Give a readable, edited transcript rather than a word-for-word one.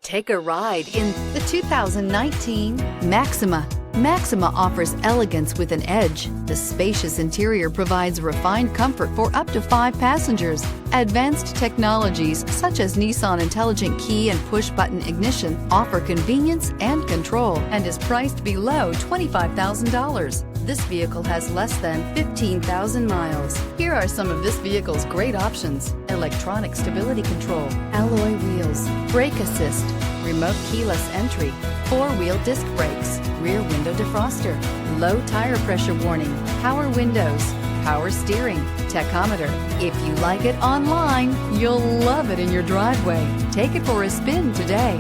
Take a ride in the 2019 Maxima. Maxima offers elegance with an edge. The spacious interior provides refined comfort for up to 5 passengers. Advanced technologies such as Nissan Intelligent Key and push-button ignition offer convenience and control and is priced below $25,000. This vehicle has less than 15,000 miles. Here are some of this vehicle's great options: electronic stability control, alloy wheels, brake assist, remote keyless entry, 4-wheel disc brakes, rear window defroster, low tire pressure warning, power windows, power steering, tachometer. If you like it online, you'll love it in your driveway. Take it for a spin today.